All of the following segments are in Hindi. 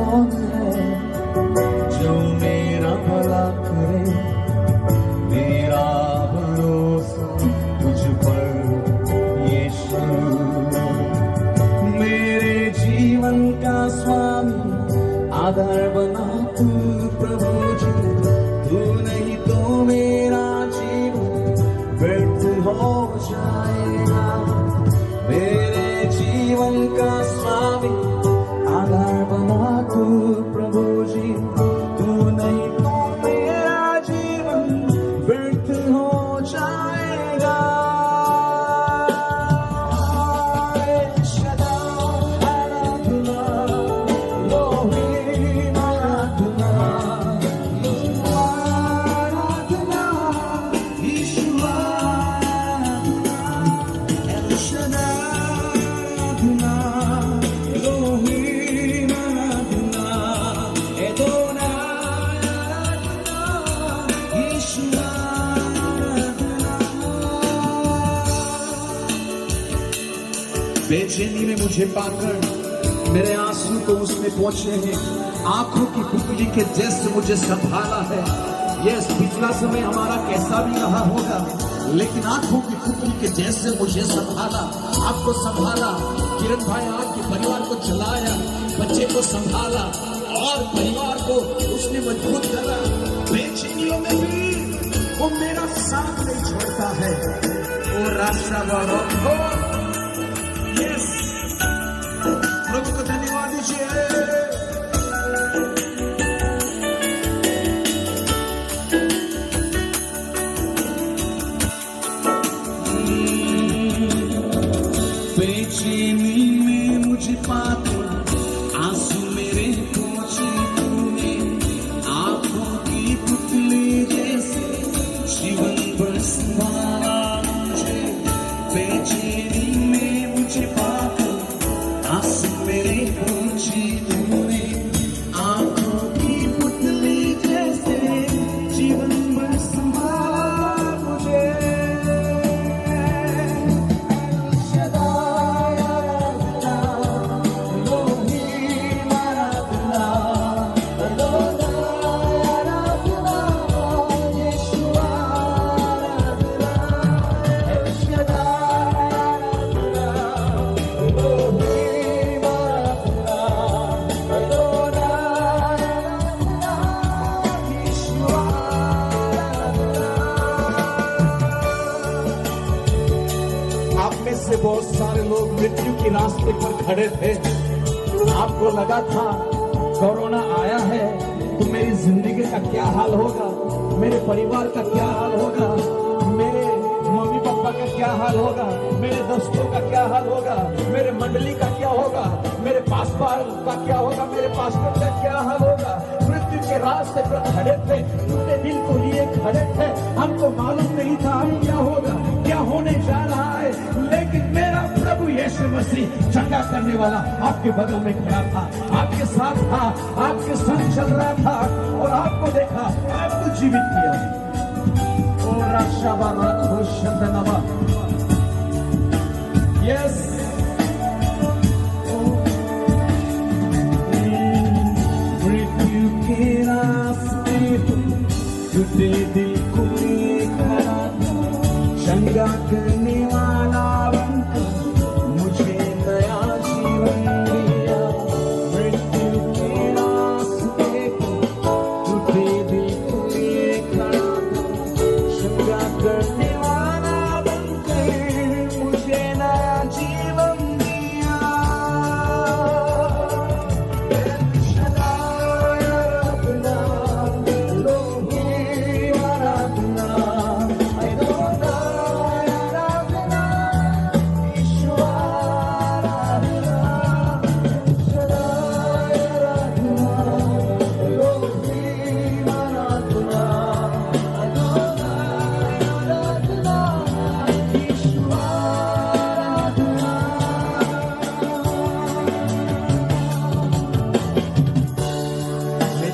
कौन है जो मेरा भला करे। मेरा भरोसा तुझ पर यीशु, मेरे जीवन का स्वामी आधार बना तू प्रभु जी। तू नहीं तो मेरा जीवन व्यर्थ हो जाएगा। मेरे जीवन का स्वामी आधार बना तू प्रभु जी। तू नहीं तो मेरा जीवन व्यर्थ हो जाएगा। बेचैनी में मुझे पाकर मेरे आंसू को उसने पहुंचे हैं। आंखों की पुतली के जैसे मुझे संभाला है। यस, पिछला समय हमारा कैसा भी रहा होगा, लेकिन आंखों की पुतली के जैसे मुझे संभाला, आपको संभाला। किरण भाई आपके परिवार को चलाया, बच्चे को संभाला और परिवार को उसने मजबूत करा। बेचैनियों में भी वो मेरा साथ नहीं छोड़ता है। वो रास्ता वालों को प्रभु को धन्यवाद दीजिए। बेचैनी में मुझे पाकर आंसू मेरे पहुंचे तूने। आंखों की पुतली जैसे जीवन भर संभाला मुझे। बेचैनी में मुझे पाकर आंसू मेरे पहुंची तूने। आंखों की पुतली जैसे जीवन भर संभाला मुझे। से बहुत सारे लोग मृत्यु के रास्ते पर खड़े थे। आपको लगा था कोरोना आया है तो मेरी जिंदगी का क्या हाल होगा, मेरे परिवार का क्या हाल होगा, मेरे मम्मी पापा का क्या हाल होगा, मेरे दोस्तों का क्या हाल होगा, मेरे मंडली का क्या होगा, मेरे पासपार का क्या होगा, मेरे पासपोर्ट का क्या हाल होगा। मृत्यु के रास्ते पर खड़े थे, टूटे दिल को लिए खड़े थे। हमको मालूम नहीं था हम क्या होगा, क्या होने जा रहा है, लेकिन मेरा प्रभु यीशु मसीह चंगा करने वाला आपके बगल में खड़ा था, आपके साथ था, आपके संग चल रहा था और आपको देखा, आपको जीवित किया। ओ राशाबाना खुशंदनवा, यस, मृत्यु के रास्ते टूटे दिल को खड़ा था। चंगा करने वाला बनकर मुझे नया जीवन दिया। मृत्यु के रास्ते टूटे दिल को खड़ा था। चंगा करने वाला बनकर मुझे नया जीवन दिया।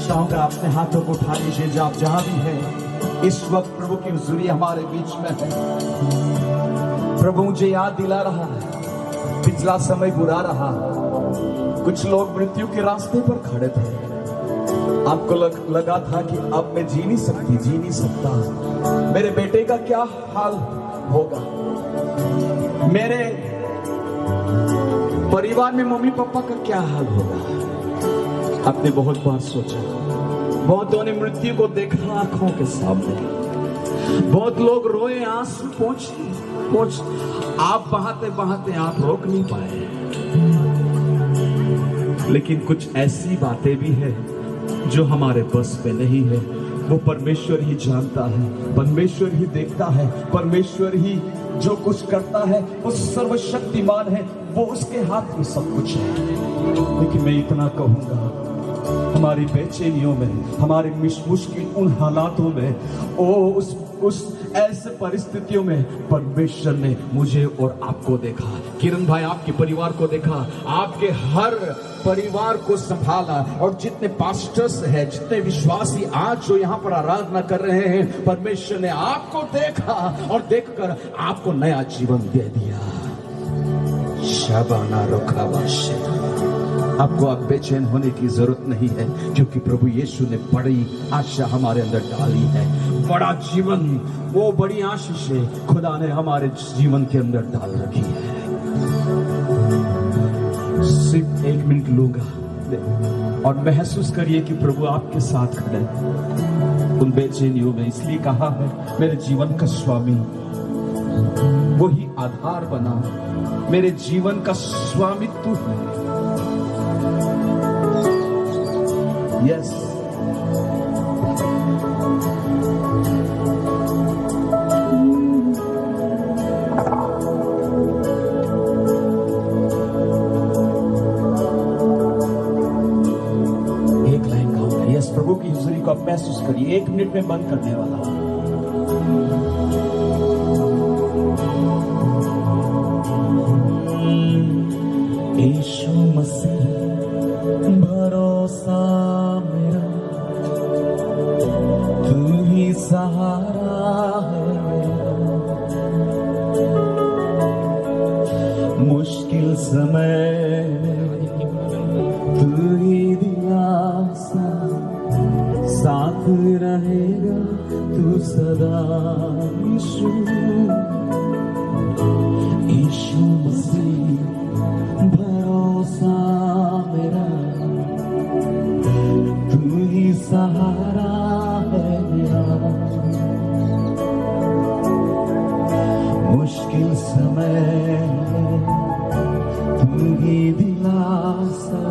चाहूंगा अपने हाथों को उठा लीजिए जब आप जहां भी है। इस वक्त प्रभु की हुजूरी हमारे बीच में है। प्रभु मुझे याद दिला रहा है, पिछला समय बुरा रहा, कुछ लोग मृत्यु के रास्ते पर खड़े थे। आपको लगा था कि अब मैं जी नहीं सकता। मेरे बेटे का क्या हाल होगा, मेरे परिवार में मम्मी पापा का क्या हाल होगा। आपने बहुत बार सोचा, बहुतों ने मृत्यु को देखा आंखों के सामने, बहुत लोग रोए, आंसू पहुंच आप बहाते आप रोक नहीं पाए। लेकिन कुछ ऐसी बातें भी है जो हमारे बस पे नहीं है। वो परमेश्वर ही जानता है, परमेश्वर ही देखता है, परमेश्वर ही जो कुछ करता है वो सर्वशक्तिमान है, वो उसके हाथ में सब कुछ है। लेकिन मैं इतना कहूंगा, हमारी बेचैनियों में, हमारी मुश्किल उन हालातों में, उस ऐसे परिस्थितियों में परमेश्वर ने मुझे और आपको देखा। किरण भाई आपके परिवार को देखा, आपके हर परिवार को संभाला। और जितने पास्टर्स हैं, जितने विश्वासी आज जो यहाँ पर आराधना कर रहे हैं, परमेश्वर ने आपको देखा और देखकर आपको नया जीवन दे दिया। शाबाना रोखावाशे, आपको अब बेचैन होने की जरूरत नहीं है, क्योंकि प्रभु यीशु ने बड़ी आशा हमारे अंदर डाली है। बड़ा जीवन, वो बड़ी आशीषें खुदा ने हमारे जीवन के अंदर डाल रखी है। सिर्फ 1 मिनट लूंगा और महसूस करिए कि प्रभु आपके साथ खड़े हैं उन बेचैनियों में। इसलिए कहा है, मेरे जीवन का स्वामी वही आधार बना, मेरे जीवन का स्वामित्व है। यस, एक लाइन गाऊंगा। यस, प्रभु की हुजूरी को आप महसूस करिए। 1 मिनट में बंद करने वाला हूं। यीशु मसीह भरोसा मेरा, तू ही सहारा है मुश्किल समय, तू ही दिलासा, साथ रहेगा तू सदा। यीशु मसीह भरोसा मेरा, तू ही सहारा है मेरा मुश्किल समय, तू ही दिलासा,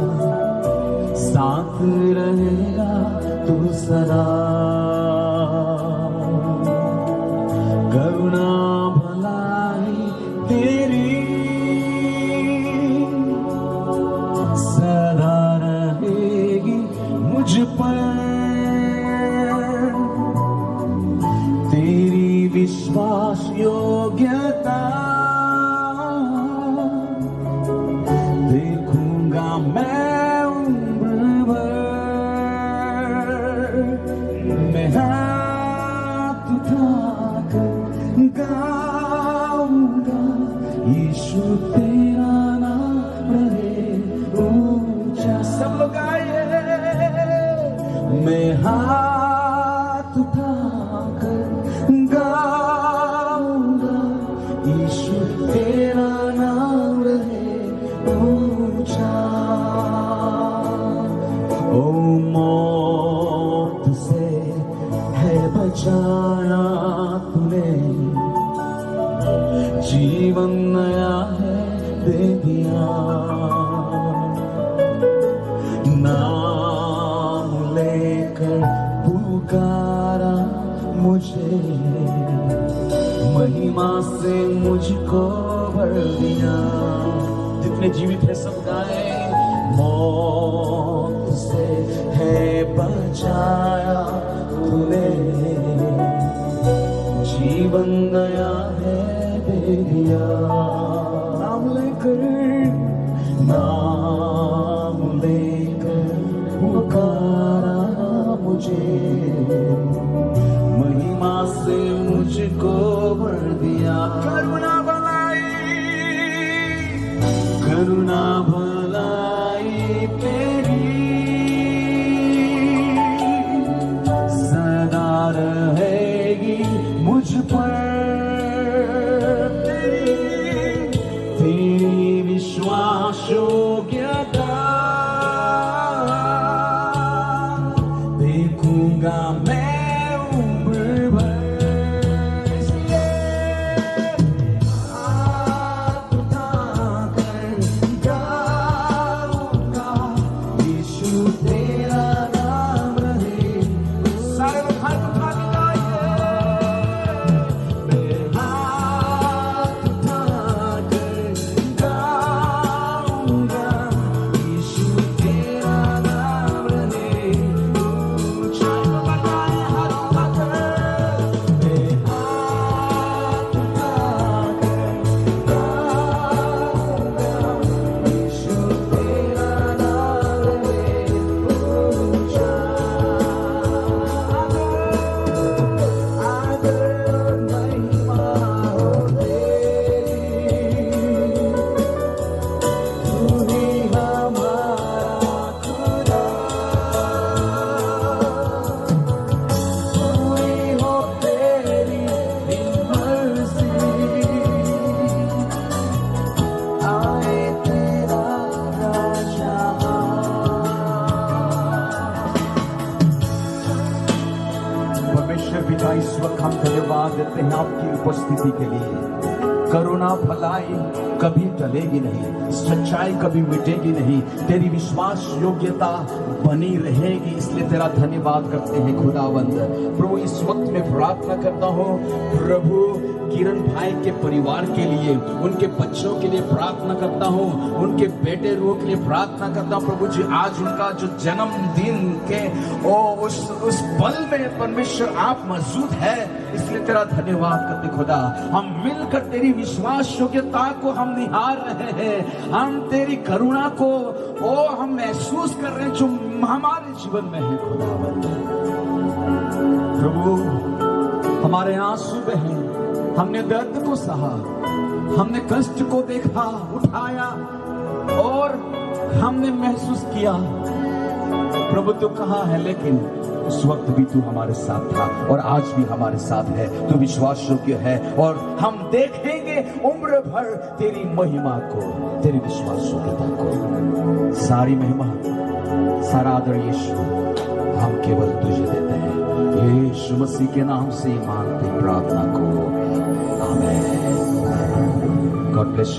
साथ रहेगा तू सदा। करुणा भलाई तेरी सदा रहेगी मुझ पर, तेरी विश्वास योग्यता देखूंगा मैं उम्र भर। मैं हाथ उठाकर गाऊंगा, यीशु तेरा नाम रहे ऊंचा। सब लोग आइए। मैं हाथ उठाकर गाऊंगा, यीशु तेरा नाम रहे ऊंचा। ओ मौत से है बचाया तूने, जीवन नया है दे दिया। नाम लेकर पुकारा मुझे, महिमा से मुझको भर दिया। जितने जीवित है सब गाए। मौत से है बचाया तूने, जीवन नया है दे दिया। नाम लेकर पुकारा मुझे, महिमा से मुझको भर दिया। करुणा भलाई देते हैं आपकी उपस्थिति के लिए। करुणा भलाई कभी टलेगी नहीं, सच्चाई कभी मिटेगी नहीं, तेरी विश्वास योग्यता बनी रहेगी, इसलिए तेरा धन्यवाद करते हैं खुदावंद। प्रभु इस वक्त में प्रार्थना करता हूँ प्रभु किरण भाई के परिवार के लिए, उनके बच्चों के लिए प्रार्थना करता हूँ, उनके बेटे रोग के लिए प्रार्थना करता हूँ प्रभु जी। आज उनका जो जन्मदिन के उस पल में परमेश्वर आप मौजूद है, इसलिए तेरा धन्यवाद करते खुदा। हम मिलकर तेरी विश्वास योग्यता को हम निहार रहे हैं, हम तेरी करुणा को हम महसूस कर रहे हैं जो हमारे जीवन में है खुदावंद। प्रभु हमारे आंसू बहे, हमने दर्द को सहा, हमने कष्ट को देखा, उठाया और हमने महसूस किया प्रभु तू कहाँ है, लेकिन उस वक्त भी तू हमारे साथ था और आज भी हमारे साथ है। तू विश्वास योग्य है और हम देखेंगे उम्र भर तेरी महिमा को, तेरी विश्वास योग्यता को। सारी महिमा सारा आदर यीशु हम केवल तुझे देते हैं, यीशु मसीह के नाम से मांगते प्रार्थना को, आमीन। God bless you.